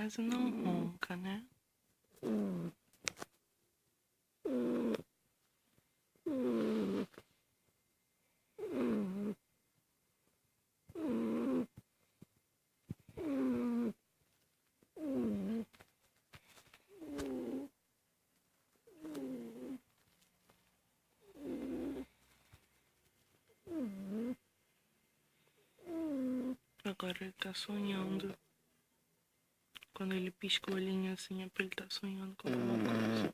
quase não ronca, né? Agora ele tá sonhando. Quando ele pisca o olhinho assim é porque ele tá sonhando com alguma coisa.